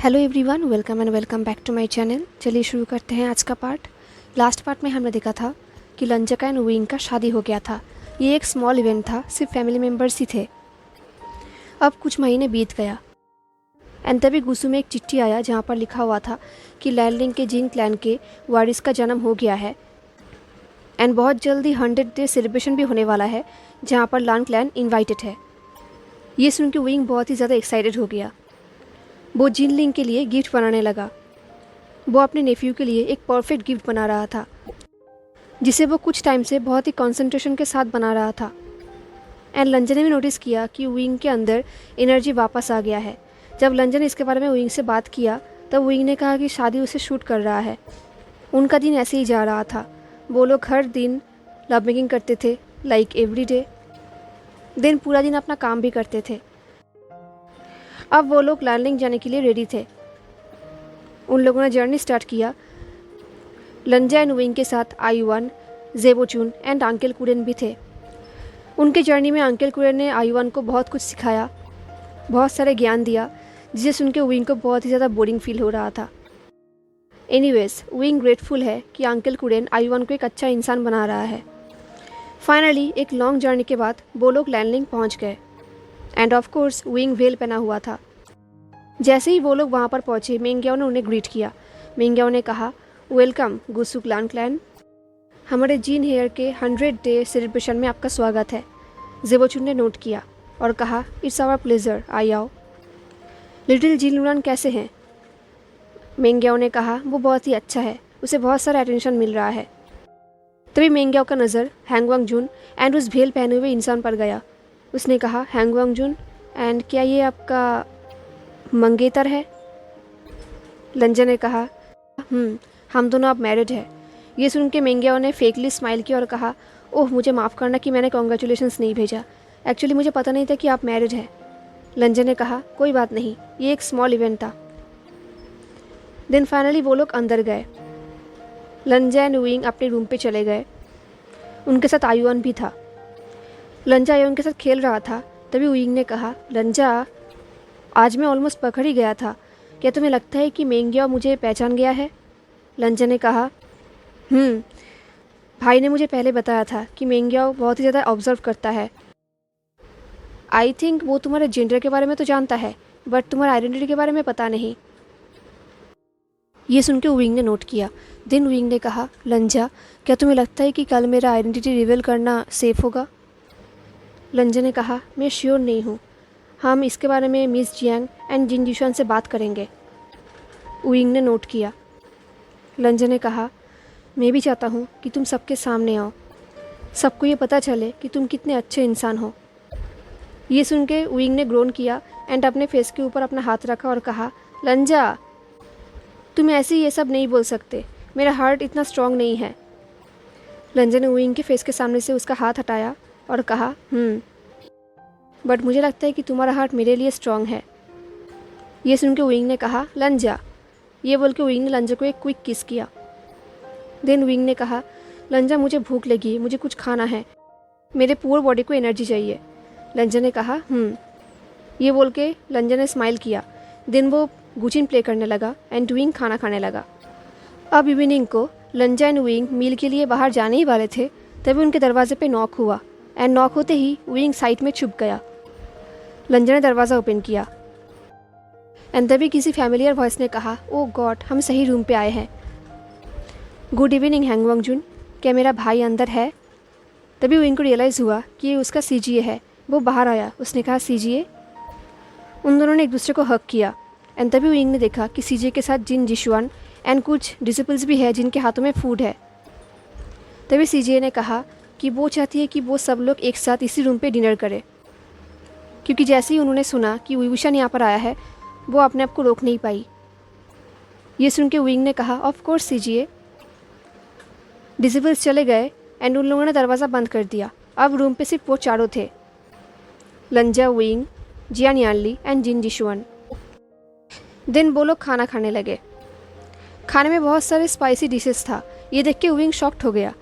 Hello everyone, welcome back to my channel. चलिए शुरू करते हैं आज का पार्ट। लास्ट पार्ट में हमने देखा था कि लंजका एंड विंग का शादी हो गया था। ये एक स्मॉल इवेंट था, सिर्फ फैमिली मेम्बर्स ही थे। अब कुछ महीने बीत गया एंड तभी गुसू में एक चिट्ठी आया जहाँ पर लिखा हुआ था कि लैंडलिंग के जिन क्लैन के वारिस का जन्म हो गया है एंड बहुत जल्दी 100 डे सेलिब्रेशन भी होने वाला है जहाँ पर लान क्लैन इन्वाइटेड है। ये सुन के विंग बहुत ही ज़्यादा एक्साइटेड हो गया। वो जिनलिंग के लिए गिफ्ट बनाने लगा। वो अपने नेफ्यू के लिए एक परफेक्ट गिफ्ट बना रहा था जिसे वो कुछ टाइम से बहुत ही कंसंट्रेशन के साथ बना रहा था। एंड लंजन ने भी नोटिस किया कि विंग के अंदर एनर्जी वापस आ गया है। जब लंजन ने इसके बारे में विंग से बात किया तब विंग ने कहा कि शादी उसे शूट कर रहा है। उनका दिन ऐसे ही जा रहा था। वो लोग हर दिन लव मेकिंग करते थे, लाइक एवरी डे। दिन पूरा दिन अपना काम भी करते थे। अब वो लोग लैंडलिंग जाने के लिए रेडी थे। उन लोगों ने जर्नी स्टार्ट किया। लंजा एंड विंग के साथ आयुआन, जेबोचुन एंड अंकल कुरेन भी थे। उनके जर्नी में अंकल कुरेन ने आयुआन को बहुत कुछ सिखाया, बहुत सारे ज्ञान दिया, जिसे सुन के विंग को बहुत ही ज़्यादा बोरिंग फील हो रहा था। एनीवेज, विंग ग्रेटफुल है कि अंकल कुरेन आयुआन को एक अच्छा इंसान बना रहा है। फाइनली एक लॉन्ग जर्नी के बाद वो लोग लैंडलिंग पहुँच गए end of course wing well पहना हुआ था। जैसे ही वो लोग वहाँ पर पहुँचे, मेंग्याओ ने उन्हें ग्रीट किया। मेंग्याओ ने कहा, वेलकम गुसुक लान क्लैन, हमारे जीन हेयर के 100 डे सेलिब्रेशन में आपका स्वागत है। जेबोचुन ने नोट किया और कहा, इट्स आवर प्लेजर, आई आओ। लिटिल जीन लुनान कैसे हैं? मेंग्याओ ने कहा, वो बहुत ही अच्छा है, उसे बहुत सारा अटेंशन मिल रहा है। तभी मेंग्याओ का नज़र हैंगवांग जुन एंड उस भेल पहने हुए इंसान पर गया। उसने कहा, हैंगवांग जुन, एंड क्या ये आपका मंगेतर है? लंजन ने कहा, हम दोनों अब मैरिड है। ये सुन के मेंग्याओ ने फेकली स्माइल किया और कहा, ओह मुझे माफ़ करना कि मैंने कॉन्ग्रेचुलेशंस नहीं भेजा। एक्चुअली मुझे पता नहीं था कि आप मैरिड हैं। लंजन ने कहा, कोई बात नहीं, ये एक स्मॉल इवेंट था। देन फाइनली वो लोग अंदर गए। लंजा एंड विंग अपने रूम पे चले गए। उनके साथ आयुआन भी था। लंजा आयुआन के साथ खेल रहा था। तभी विंग ने कहा, लंजा, आज मैं ऑलमोस्ट पकड़ ही गया था। क्या तुम्हें लगता है कि मेंग्याओ मुझे पहचान गया है? लंजा ने कहा, भाई ने मुझे पहले बताया था कि मेंग्याओ बहुत ही ज़्यादा ऑब्जर्व करता है। आई थिंक वो तुम्हारे जेंडर के बारे में तो जानता है, बट तुम्हारे आइडेंटिटी के बारे में पता नहीं। ये सुन के विंग ने नोट किया। देन विंग ने कहा, लंजा, क्या तुम्हें लगता है कि कल मेरा आइडेंटिटी रिवील करना सेफ होगा? लंजा ने कहा, मैं श्योर नहीं हूँ। हम इसके बारे में मिस जियांग एंड जिन जिशुआन से बात करेंगे। विंग ने नोट किया। लंजा ने कहा, मैं भी चाहता हूँ कि तुम सबके सामने आओ, सबको ये पता चले कि तुम कितने अच्छे इंसान हो। ये सुन के विंग ने ग्रोन किया एंड अपने फेस के ऊपर अपना हाथ रखा और कहा, लंजा, तुम ऐसे ही ये सब नहीं बोल सकते, मेरा हार्ट इतना स्ट्रांग नहीं है। लंजा ने विंग के फेस के सामने से उसका हाथ हटाया और कहा, बट मुझे लगता है कि तुम्हारा हार्ट मेरे लिए स्ट्रांग है। ये सुन के विंग ने कहा, लंजा। ये बोल के विंग ने लंजा को एक क्विक किस किया। देन विंग ने कहा, लंजा, मुझे भूख लगी, मुझे कुछ खाना है, मेरे पूरे बॉडी को एनर्जी चाहिए। लंजा ने कहा, ये बोल के लंजा ने स्माइल किया। देन वो गुचिन प्ले करने लगा एंड विंग खाना खाने लगा। अब इवनिंग को लंजा एंड विंग मील के लिए बाहर जाने ही वाले थे, तभी उनके दरवाजे पे नॉक हुआ एंड नॉक होते ही विंग साइड में छुप गया। लंजा ने दरवाज़ा ओपन किया एंड तभी किसी फैमिलियर वॉइस ने कहा, ओह गॉड, हम सही रूम पे आए हैं। गुड इवनिंग हैंगवांग जुन, क्या मेरा भाई अंदर है? तभी विंग को रियलाइज़ हुआ कि ये उसका सीजीए है। वो बाहर आया, उसने कहा, सीजीए। उन दोनों ने एक दूसरे को हक किया एंड तभी विंग ने देखा कि सीजीए के साथ जिन जिशुआन एंड कुछ डिसिपल्स भी है जिनके हाथों में फूड है। तभी सीजीए ने कहा कि वो चाहती है कि वो सब लोग एक साथ इसी रूम पे डिनर करें, क्योंकि जैसे ही उन्होंने सुना कि विभूषण यहाँ पर आया है, वो अपने आप को रोक नहीं पाई। ये सुन के विंग ने कहा, ऑफ कोर्स सीजीए। डिसिपल्स चले गए एंड उन लोगों ने दरवाज़ा बंद कर दिया। अब रूम पे सिर्फ वो चारों थे, लंजा, विंग, जियान यानली एंड जिन जिशुआन। दिन वो लोग खाना खाने लगे। खाने में बहुत सारे स्पाइसी डिशेस था। ये देख के विंग शॉक्ड हो गया।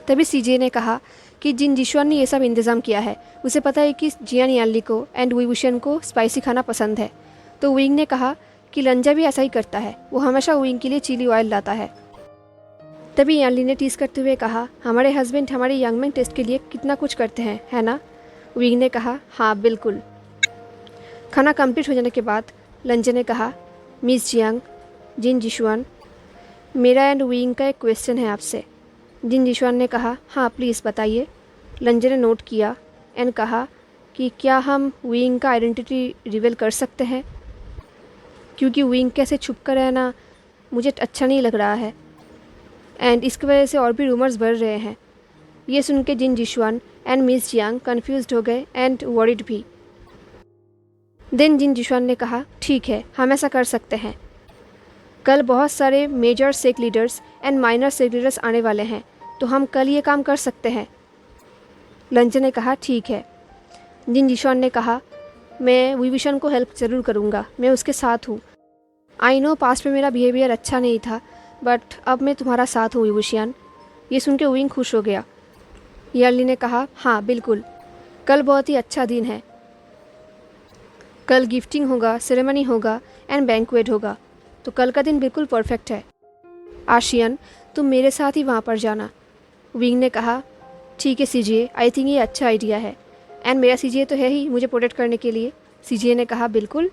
तभी सीजे ने कहा कि जिन जिशुआन ने ये सब इंतज़ाम किया है, उसे पता है कि जियान यानली को एंड विभूषण को स्पाइसी खाना पसंद है। तो विंग ने कहा कि लंजा भी ऐसा ही करता है, वो हमेशा विंग के लिए चिली ऑयल लाता है। तभी यानली ने टीज करते हुए कहा, हमारे हस्बैंड हमारे यंगमैन टेस्ट के लिए कितना कुछ करते हैं, है ना? विंग ने कहा, हाँ बिल्कुल। खाना कंप्लीट हो जाने के बाद लंजा ने कहा, मिस जियांग, जिन जिशुआन, मेरा एंड विंग का एक क्वेश्चन है आपसे। जिन जिशुआन ने कहा, हाँ प्लीज़ बताइए। लंजा ने नोट किया एंड कहा कि क्या हम विंग का आइडेंटिटी रिवील कर सकते हैं, क्योंकि विंग कैसे छुप कर रहना मुझे अच्छा नहीं लग रहा है एंड इसकी वजह से और भी रूमर्स बढ़ रहे हैं। ये सुन के जिन जिशुआन एंड मिस जियांग कन्फ्यूज्ड हो गए एंड वरीड भी। देन जिन जिशुआन ने कहा, ठीक है हम ऐसा कर सकते हैं। कल बहुत सारे major sect leaders and minor sect leaders आने वाले हैं, तो हम कल ये काम कर सकते हैं। लंजा ने कहा, ठीक है। जिन जिशुआन ने कहा, मैं विविशन को हेल्प ज़रूर करूँगा, मैं उसके साथ हूँ। आई नो पास्ट में मेरा बिहेवियर अच्छा नहीं था, बट अब मैं तुम्हारा साथ हूँ विविशियन। ये सुन के विंग खुश हो गया। यानली ने कहा, हाँ बिल्कुल, कल बहुत ही अच्छा दिन है। कल गिफ्टिंग होगा, सेरेमनी होगा एंड बैंक्वेट होगा, तो कल का दिन बिल्कुल परफेक्ट है। आशियन, तुम मेरे साथ ही वहाँ पर जाना। विंग ने कहा, ठीक है सीजीए, आई थिंक ये अच्छा आइडिया है एंड मेरा सीजीए तो है ही मुझे प्रोटेक्ट करने के लिए। सीजीए ने कहा, बिल्कुल।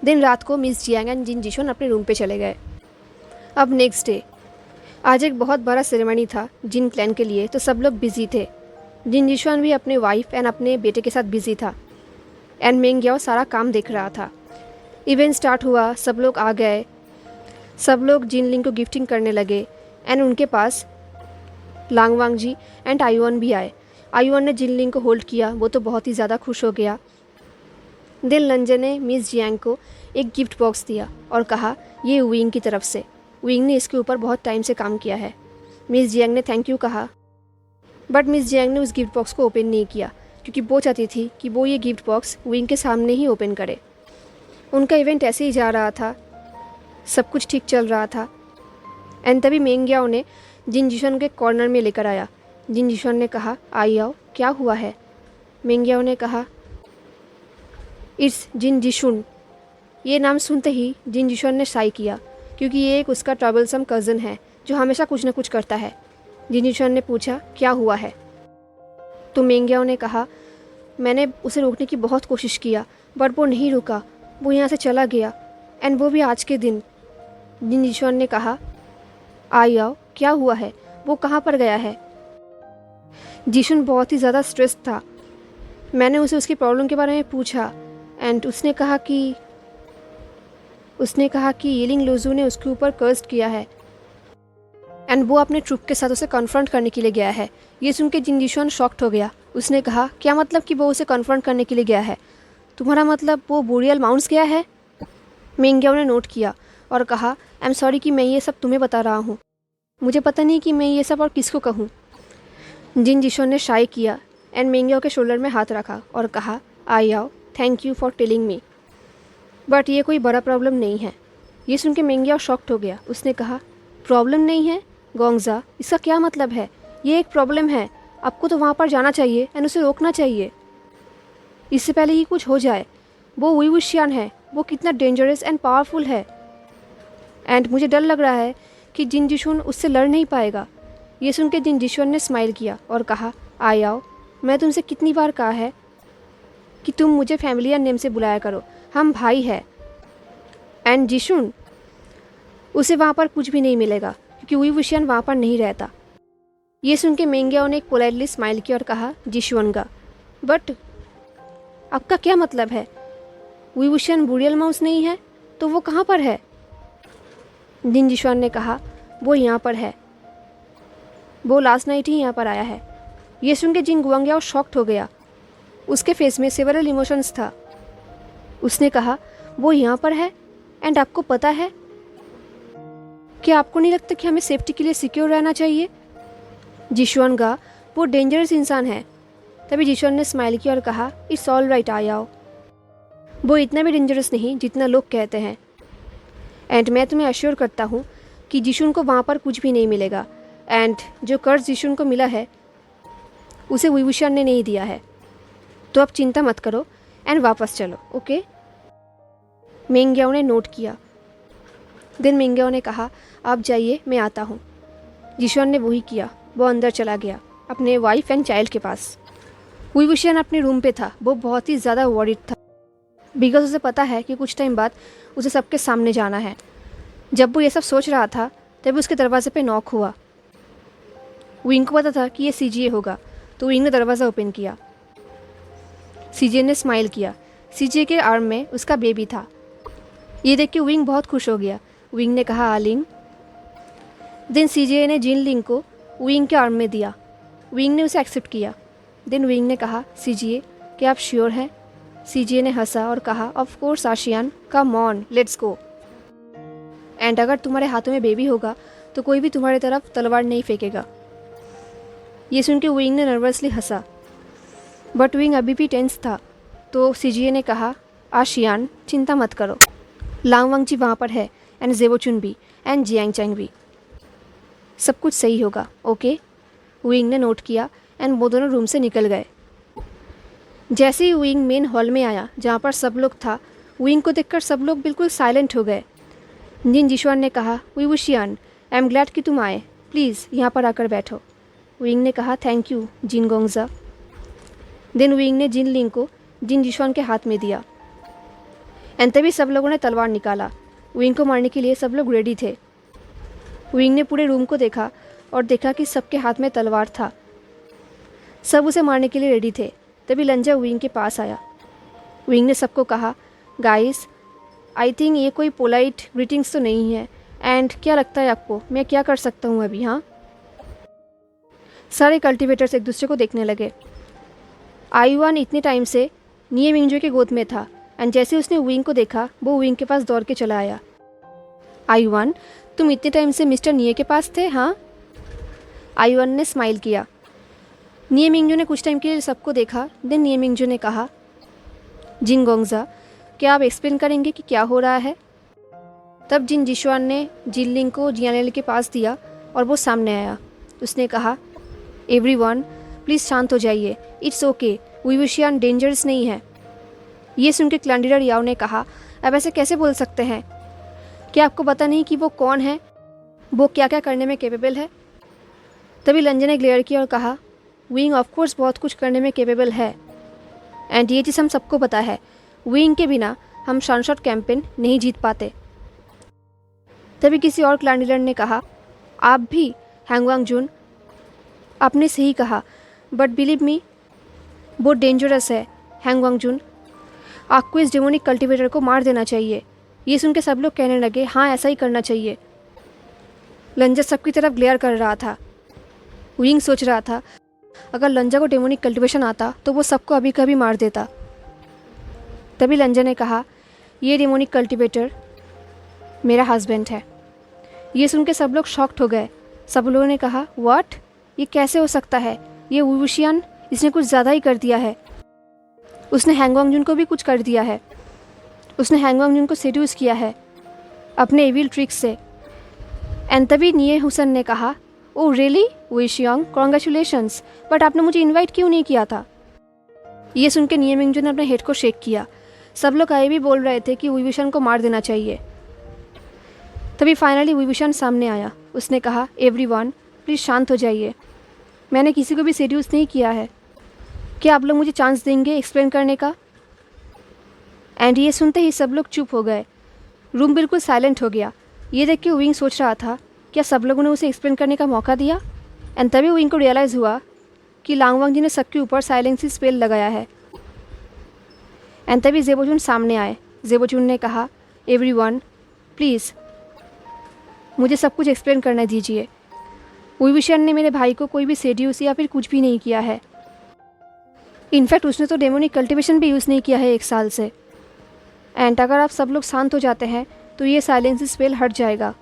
दिन रात को मिस जियांग एंड जिन जिशुआन अपने रूम पे चले गए। अब नेक्स्ट डे, आज एक बहुत बड़ा सेरेमनी था जिन क्लैन के लिए, तो सब लोग बिजी थे। जिन जिशुआन भी अपने वाइफ एंड अपने बेटे के साथ बिजी था एंड मेंग्याओ सारा काम देख रहा था। इवेंट स्टार्ट हुआ, सब लोग आ गए, सब लोग जिनलिंग को गिफ्टिंग करने लगे एंड उनके पास लांगवांग जी एंड आयुअन भी आए। आयुअन ने जिनलिंग को होल्ड किया, वो तो बहुत ही ज़्यादा खुश हो गया। देन लंजा ने मिस जियांग को एक गिफ्ट बॉक्स दिया और कहा, ये विंग की तरफ से, विंग ने इसके ऊपर बहुत टाइम से काम किया है। मिस जियांग ने थैंक यू कहा, बट मिस जियांग ने उस गिफ्ट बॉक्स को ओपन नहीं किया, क्योंकि वो चाहती थी कि वो ये गिफ्ट बॉक्स विंग के सामने ही ओपन करे। उनका इवेंट ऐसे ही जा रहा था, सब कुछ ठीक चल रहा था एंड तभी मेंग्याओ ने जिन जिशुआन के कॉर्नर में लेकर आया। जिन जिशुआन ने कहा, आई आओ, क्या हुआ है? मेंग्याओ ने कहा, इट्स जिन जिशुन। ये नाम सुनते ही जिन जिशुआन ने साई किया, क्योंकि ये एक उसका ट्रबलसम कज़न है जो हमेशा कुछ न कुछ करता है। जिन जिशुआन ने पूछा, क्या हुआ है? तो मेंग्याओ ने कहा, मैंने उसे रोकने की बहुत कोशिश किया बट वो नहीं रुका, वो यहाँ से चला गया एंड वो भी आज के दिन। जिन जिशुआन ने कहा, आई आओ, क्या हुआ है, वो कहाँ पर गया है? जिशुन बहुत ही ज़्यादा स्ट्रेस था। मैंने उसे उसकी प्रॉब्लम के बारे में पूछा एंड उसने कहा कि यिलिंग लोजू ने उसके ऊपर कर्स्ड किया है एंड वो अपने ट्रुप के साथ उसे कन्फ्रंट करने के लिए गया है। ये सुन के जिन जिशुआन शॉक्ड हो गया। उसने कहा, क्या मतलब कि वो उसे कन्फ्रंट करने के लिए गया है? तुम्हारा मतलब वो बोरियल माउंट्स गया है? मेंग्याओ ने नोट किया और कहा, आई एम सॉरी कि मैं ये सब तुम्हें बता रहा हूँ, मुझे पता नहीं कि मैं ये सब और किसको कहूँ। जिन जिशुआन ने शाई किया एंड मेंग्याओ के शोल्डर में हाथ रखा और कहा, आई आओ, thank you for telling me, but ये कोई बड़ा प्रॉब्लम नहीं है। ये सुन के मेंग्याओ शॉक्ड हो गया। उसने कहा, प्रॉब्लम नहीं है गोंगजा, इसका क्या मतलब है? ये एक प्रॉब्लम है, आपको तो वहाँ पर जाना चाहिए एंड उसे रोकना चाहिए, इससे पहले ही कुछ हो जाए। वो विवुशियन है, वो कितना डेंजरस एंड पावरफुल है एंड मुझे डर लग रहा है कि जिन जिशुन उससे लड़ नहीं पाएगा। ये सुन के जिन जिशुन ने स्माइल किया और कहा, आई आओ, मैं तुमसे कितनी बार कहा है कि तुम मुझे फैमिलियर नेम से बुलाया करो, हम भाई हैं। एंड जिशुन, उसे वहाँ पर कुछ भी नहीं मिलेगा क्योंकि विवुशियन वहाँ पर नहीं रहता। ये सुन के मेंग्याओ ने एक पोलाइटली स्माइल किया और कहा, जिशुअनगा, बट आपका क्या मतलब है? विवुशियन बोरियल माउस नहीं है तो वो कहाँ पर है? जिन जिशुआन ने कहा, वो यहाँ पर है, वो लास्ट नाइट ही यहाँ पर आया है। ये सुन के जिन गुआंग्याओ शॉक्ड हो गया। उसके फेस में सेवरल इमोशंस था। उसने कहा, वो यहाँ पर है एंड आपको पता है? क्या आपको नहीं लगता कि हमें सेफ्टी के लिए सिक्योर रहना चाहिए? जिशुआनगा, वो डेंजरस इंसान है। तभी जिशुआन ने स्माइल किया और कहा, इट्स ऑल राइट, आ जाओ, वो इतना भी डेंजरस नहीं जितना लोग कहते हैं एंड मैं तुम्हें अश्योर करता हूँ कि जिशुन को वहाँ पर कुछ भी नहीं मिलेगा एंड जो कर्ज जिशुन को मिला है उसे विवुशियन ने नहीं दिया है, तो अब चिंता मत करो एंड वापस चलो, ओके? मिंग्याओ ने नोट किया। देन मिंग्याओ ने कहा, आप जाइए, मैं आता हूँ। जिशुआन ने वही किया। वो अंदर चला गया अपने वाइफ एंड चाइल्ड के पास। वुई wuxian अपने रूम पे था। वो बहुत ही ज़्यादा वॉरिड था बिकॉज उसे पता है कि कुछ टाइम बाद उसे सबके सामने जाना है। जब वो ये सब सोच रहा था तभी उसके दरवाजे पे नॉक हुआ। विंग को पता था कि ये सीजीए होगा, तो विंग ने दरवाज़ा ओपन किया। सीजीए ने स्माइल किया। सीजीए के आर्म में उसका बेबी था। ये देख के विंग बहुत खुश हो गया। विंग ने कहा, आलिंग। देन सीजीए ने जिनलिंग को विंग के आर्म में दिया। विंग ने उसे एक्सेप्ट किया। देन विंग ने कहा, सीजीए क्या आप श्योर हैं? सीजीए ने हंसा और कहा, of course ASEAN, come on, let's go. And अगर तुम्हारे हाथों में बेबी होगा तो कोई भी तुम्हारी तरफ तलवार नहीं फेंकेगा। ये सुन के विंग ने नर्वसली हंसा, बट विंग अभी भी टेंस था। तो सीजीए ने कहा, आशियान चिंता मत करो, लांग वांगजी वहाँ पर है एंड जेबोचुन भी एंड जियांग चैंग भी, सब कुछ सही होगा, ओके? विंग ने नोट किया एंड वो दोनों रूम से निकल गए। जैसे ही विंग मेन हॉल में आया जहाँ पर सब लोग था, विंग को देखकर सब लोग बिल्कुल साइलेंट हो गए। जिन जिशुआन ने कहा, we wuxian, I am glad कि तुम आए, प्लीज़ यहाँ पर आकर बैठो। विंग ने कहा, thank you Jin Gongja. Then Wing ने जिन लिंग को जिन जिशुआन के हाथ में दिया एंड तभी सब लोगों ने तलवार निकाला। विंग को मारने के लिए सब लोग रेडी थे। विंग ने पूरे रूम को देखा और देखा कि सबके हाथ में तलवार था। सब उसे मारने के लिए रेडी थे। तभी लंजा विंग के पास आया। विंग ने सबको कहा, गाइस आई थिंक ये कोई पोलाइट ग्रीटिंग्स तो नहीं है, एंड क्या लगता है आपको मैं क्या कर सकता हूँ अभी? हाँ, सारे कल्टिवेटर्स एक दूसरे को देखने लगे। आयुआन इतने टाइम से निये मिंगजो के गोद में था एंड जैसे उसने विंग को देखा वो विंग के पास दौड़ के चला आया। आयुआन, तुम इतने टाइम से मिस्टर निये के पास थे? हाँ। आयुआन ने स्माइल किया। निये मिंगजो ने कुछ टाइम के लिए सबको देखा। देन निये मिंगजो ने कहा, जिन गोंगजा क्या आप एक्सप्लेन करेंगे कि क्या हो रहा है? तब जिन जिशुआन ने जिनलिंग को जियानेल के पास दिया और वो सामने आया। उसने कहा, एवरीवन प्लीज़ शांत हो जाइए, it's okay, we wuxian dangerous नहीं है। ये सुन के क्लैंडिलर याओ ने कहा, अब ऐसे कैसे बोल सकते हैं? क्या आपको पता नहीं कि वो कौन है, वो क्या क्या करने में कैपेबल है? तभी लंजा ने ग्लेयर किया और कहा, विंग ऑफकोर्स बहुत कुछ करने में कैपेबल है एंड ये चीज़ हम सबको पता है। विंग के बिना हम शानशॉट कैंपेन नहीं जीत पाते। तभी किसी और क्लैंडिलर ने कहा, आप भी हैंगवांग जुन, आपने सही कहा, बट बिलीव मी वो डेंजरस है। हैंगवांग जुन, आपको इस डेमोनिक कल्टिवेटर को मार देना चाहिए। ये सुन के सब लोग कहने लगे, हाँ ऐसा ही करना चाहिए। लंजा सबकी तरफ ग्लेयर कर रहा था। विंग सोच रहा था अगर लंजा को डेमोनिक कल्टिवेशन आता तो वो सबको अभी कभी मार देता। तभी लंजा ने कहा, ये डेमोनिक कल्टिवेटर मेरा हस्बैंड है। ये सुन के सब लोग शॉक्ड हो गए। सब लोगों ने कहा, व्हाट, ये कैसे हो सकता है? ये वुई wuxian, इसने कुछ ज़्यादा ही कर दिया है। उसने हैंगवांग जुन को भी कुछ कर दिया है। उसने हैंगवांग जुन को सेड्यूस किया है अपने एविल ट्रिक्स से। एंड तभी निये हुसन ने कहा, oh really we wuxian, congratulations, but आपने मुझे इनवाइट क्यों नहीं किया था? ये सुन के निये मिंगजो ने अपने हेड को शेक किया। सब लोग आए भी बोल रहे थे कि वुई wuxian को मार देना चाहिए। तभी फाइनली वुई wuxian सामने आया। उसने कहा, एवरीवन प्लीज़ शांत हो जाइए, मैंने किसी को भी सेड्यूस नहीं किया है। क्या आप लोग मुझे चांस देंगे एक्सप्लेन करने का? एंड ये सुनते ही सब लोग चुप हो गए। रूम बिल्कुल साइलेंट हो गया। ये देख के विंग सोच रहा था, क्या सब लोगों ने उसे एक्सप्लेन करने का मौका दिया? एंड तभी विंग को रियलाइज़ हुआ कि लांगवांग जी ने सबके ऊपर साइलेंसी स्पेल लगाया है। एंड तभी जेबोचुन सामने आए। जेबोचुन ने कहा, एवरीवन प्लीज़ मुझे सब कुछ एक्सप्लेन करने दीजिए। वुई wuxian ने मेरे भाई को कोई भी सेड्यूस या फिर कुछ भी नहीं किया है। इनफैक्ट उसने तो डेमोनिक कल्टिवेशन भी यूज़ नहीं किया है 1 साल से। एंड अगर आप सब लोग शांत हो जाते हैं तो ये साइलेंस स्पेल हट जाएगा।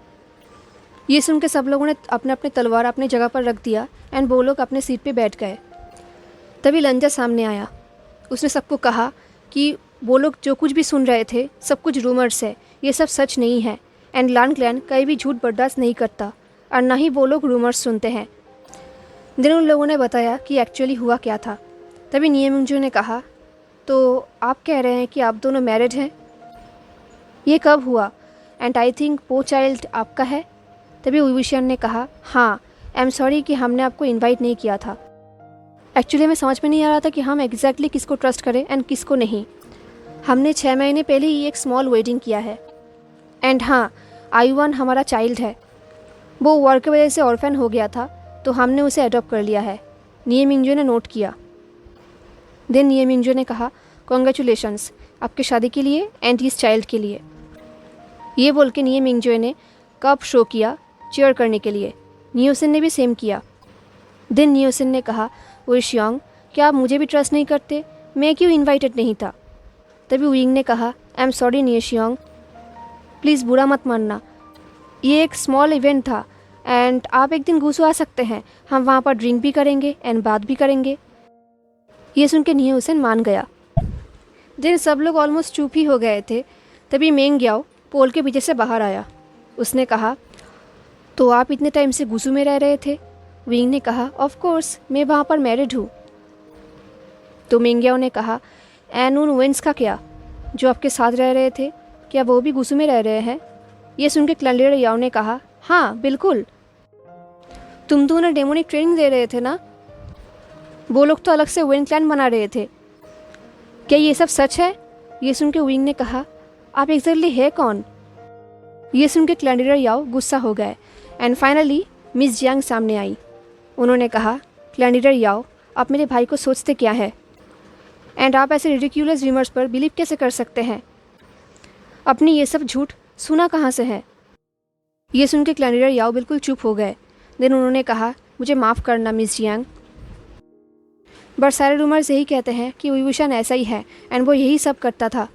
ये सुन के सब लोगों ने अपने अपने तलवार अपने जगह पर रख दिया एंड वो लोग अपने सीट पे बैठ गए। तभी लंजा सामने आया। उसने सबको कहा कि वो लोग जो कुछ भी सुन रहे थे सब कुछ रूमर्स है, ये सब सच नहीं है एंड लान क्लैन कहीं भी झूठ बर्दाश्त नहीं करता और ना ही वो लोग रूमर्स सुनते हैं। दिन उन लोगों ने बताया कि एक्चुअली हुआ क्या था। तभी निये मिंगजो ने कहा, तो आप कह रहे हैं कि आप दोनों मैरिड हैं? ये कब हुआ? एंड आई थिंक वो चाइल्ड आपका है? तभी विशियन ने कहा, हाँ, आई एम सॉरी कि हमने आपको इनवाइट नहीं किया था। एक्चुअली हमें समझ में नहीं आ रहा था कि हम एग्जैक्टली किसको ट्रस्ट करें एंड किसको नहीं। हमने 6 महीने पहले ही एक स्मॉल वेडिंग किया है। एंड हाँ, आयुवन हमारा चाइल्ड है। वो वर्क की वजह से ऑर्फन हो गया था, तो हमने उसे अडॉप्ट कर लिया है। निये मिंगजो ने नोट किया। देन निये मिंगजो ने कहा, कॉन्ग्रेचुलेशंस आपकी शादी के लिए एंड इस चाइल्ड के लिए। ये बोल के निये मिंगजो ने कप शो किया चेयर करने के लिए। नियोसिन ने भी सेम किया। देन नियोसिन ने कहा, वो शियोंग, क्या आप मुझे भी ट्रस्ट नहीं करते? मैं क्यों इनवाइटेड नहीं था? तभी विंग ने कहा, आई एम सॉरी निये शियोंग, प्लीज़ बुरा मत मानना, ये एक स्मॉल इवेंट था एंड आप एक दिन गुसु आ सकते हैं। हम वहाँ पर ड्रिंक भी करेंगे एंड बात भी करेंगे। ये सुन के नियोसिन मान गया। देन सब लोग ऑलमोस्ट चुप ही हो गए थे। तभी मेंग ग्याओ पोल के पीछे से बाहर आया। उसने कहा, तो आप इतने टाइम से गुसु में रह रहे थे? विंग ने कहा, ऑफ कोर्स, मैं वहाँ पर मैरिड हूँ। तो मेंग ग्याओ ने कहा, एंड उन वेंस का क्या, जो आपके साथ रह रहे थे, क्या वो भी गुसु में रह रहे हैं? ये सुन के क्लैंडियर याओ ने कहा, हाँ बिल्कुल, तुम तो उन्हें डेमोनिक ट्रेनिंग दे रहे थे ना? वो लोग तो अलग से वेन क्लैन बना रहे थे। क्या ये सब सच है? ये सुन के विंग ने कहा, आप एग्जैक्टली है कौन? ये सुन के क्लैंडियर याओ गुस्सा हो गए एंड फाइनली मिस जियांग सामने आई। उन्होंने कहा, क्लैंडियर याओ, आप मेरे भाई को सोचते क्या है? एंड आप ऐसे रिडिक्यूलस र्यूमर्स पर बिलीव कैसे कर सकते हैं? अपनी ये सब झूठ सुना कहाँ से है? ये सुन के क्लैंडियर याओ बिल्कुल चुप हो गए। देन उन्होंने कहा, मुझे माफ़ करना मिस जियांग, बट सारे रूमर्स यही कहते हैं कि विभूषण ऐसा ही है एंड वो यही सब करता था।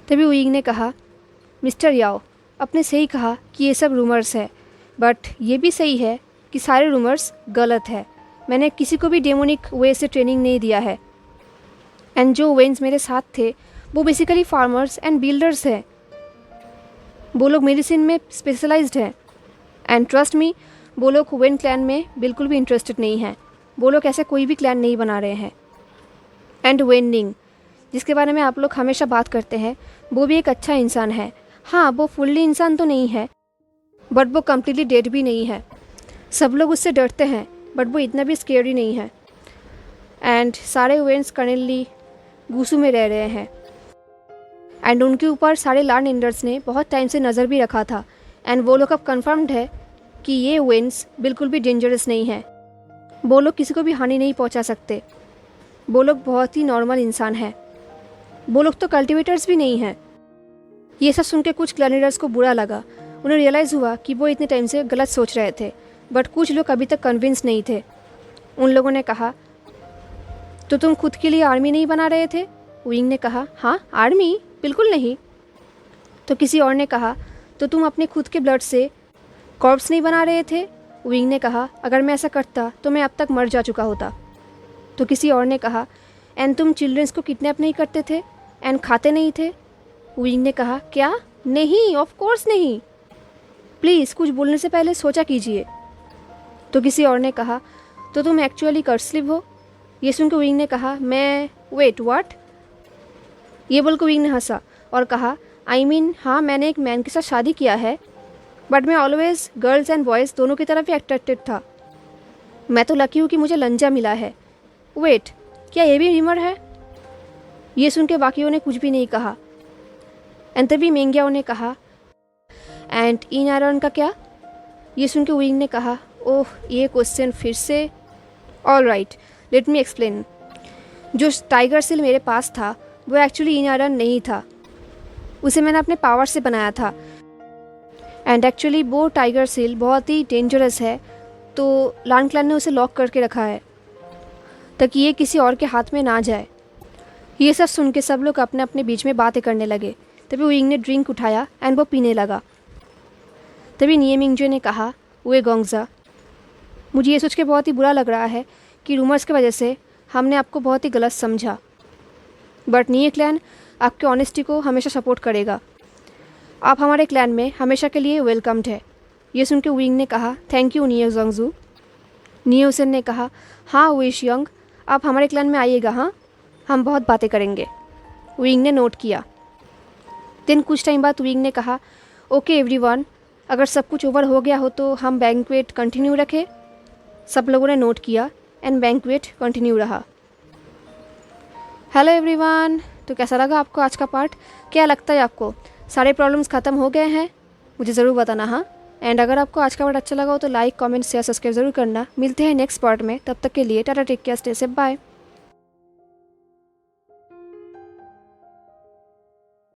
तभी विंग ने कहा, मिस्टर याओ, आपने सही कहा कि ये सब रूमर्स है, बट ये भी सही है कि सारे रूमर्स गलत है। मैंने किसी को भी डेमोनिक वे से ट्रेनिंग नहीं दिया है एंड जो वेन्स मेरे साथ थे वो बेसिकली फार्मर्स एंड बिल्डर्स हैं। वो लोग मेडिसिन में स्पेशलाइज्ड हैं एंड ट्रस्ट मी, वो लोग वेन क्लैन में बिल्कुल भी इंटरेस्टेड नहीं हैं। वो लोग ऐसे कोई भी क्लैन नहीं बना रहे हैं। एंड वेंडिंग, जिसके बारे में आप लोग हमेशा बात करते हैं, वो भी एक अच्छा इंसान है। हाँ, वो फुल्ली इंसान तो नहीं है, बट वो कम्प्लीटली डेड भी नहीं है। सब लोग उससे डरते हैं, बट वो इतना भी स्केरी नहीं है। एंड सारे वेंस करेंटली गुसु में रह रहे हैं एंड उनके ऊपर सारे लैंड एंडर्स ने बहुत टाइम से नज़र भी रखा था एंड वो लोग अब कन्फर्म्ड है कि ये वेंस बिल्कुल भी डेंजरस नहीं है। वो लोग किसी को भी हानि नहीं पहुंचा सकते। वो लोग बहुत ही नॉर्मल इंसान हैं। वो लोग तो कल्टिवेटर्स भी नहीं हैं। ये सब सुन के कुछ क्लैनिडर्स को बुरा लगा। उन्हें रियलाइज़ हुआ कि वो इतने टाइम से गलत सोच रहे थे, बट कुछ लोग अभी तक कन्विंस नहीं थे। उन लोगों ने कहा, तो तुम खुद के लिए आर्मी नहीं बना रहे थे? विंग ने कहा, हाँ, आर्मी बिल्कुल नहीं। तो किसी और ने कहा, तो तुम अपने खुद के ब्लड से कॉर्प्स नहीं बना रहे थे? विंग ने कहा, अगर मैं ऐसा करता तो मैं अब तक मर जा चुका होता। तो किसी और ने कहा, एंड तुम चिल्ड्रंस को किडनैप नहीं करते थे एंड खाते नहीं थे? विंग ने कहा, क्या? नहीं, ऑफ कोर्स नहीं, प्लीज़ कुछ बोलने से पहले सोचा कीजिए। तो किसी और ने कहा, तो तुम एक्चुअली कर्स्लिव हो? ये सुनकर विंग ने कहा, मैं वेट व्हाट? ये बोलकर विंग ने हंसा और कहा, आई मीन हाँ, मैंने एक मैन के साथ शादी किया है, बट मैं ऑलवेज गर्ल्स एंड बॉयज़ दोनों की तरफ ही अट्रैक्टेड था। मैं तो लकी हूँ कि मुझे लंजा मिला है। वेट, क्या ये भी र्यूमर है? ये सुन के बाकियों ने कुछ भी नहीं कहा। एंड तभी मेंग ग्याओ ने कहा, एंड इन आयरन का क्या? ये सुन के विंग ने कहा, ओह, ये क्वेश्चन फिर से। All right, let me explain. जो टाइगर सील मेरे पास था वो एक्चुअली इन आयरन नहीं था, उसे मैंने अपने पावर से बनाया था। एंड एक्चुअली वो टाइगर सील बहुत ही डेंजरस है, तो लान क्लैन ने उसे लॉक करके रखा है ताकि ये किसी और के हाथ में ना जाए। ये सब सुन के सब लोग अपने अपने बीच में बातें करने लगे। तभी विंग ने ड्रिंक उठाया एंड वो पीने लगा। तभी निये मिंगजो ने कहा, वे गोंगजा, मुझे ये सोच के बहुत ही बुरा लग रहा है कि रूमर्स की वजह से हमने आपको बहुत ही गलत समझा, बट निये क्लैन आपके ऑनेस्टी को हमेशा सपोर्ट करेगा। आप हमारे क्लैन में हमेशा के लिए वेलकम्ड है। ये सुन के विंग ने कहा, थैंक यू निये जोंगजू। निये हुसैन ने कहा, हाँ विश यंग, आप हमारे क्लैन में आइएगा, हाँ, हम बहुत बातें करेंगे। विंग ने नोट किया। देन कुछ टाइम बाद विंग ने कहा, ओके एवरीवन, अगर सब कुछ ओवर हो गया हो तो हम बैंक्वेट कंटिन्यू रखें। सब लोगों ने नोट किया एंड बैंक्वेट कंटिन्यू रहा। हेलो एवरीवन, तो कैसा लगा आपको आज का पार्ट? क्या लगता है आपको सारे प्रॉब्लम्स ख़त्म हो गए हैं? मुझे ज़रूर बताना। हाँ, एंड अगर आपको आज का पार्ट अच्छा लगा हो तो लाइक, कमेंट, शेयर, सब्सक्राइब जरूर करना। मिलते हैं नेक्स्ट पार्ट में, तब तक के लिए tata, take care, stay safe, bye.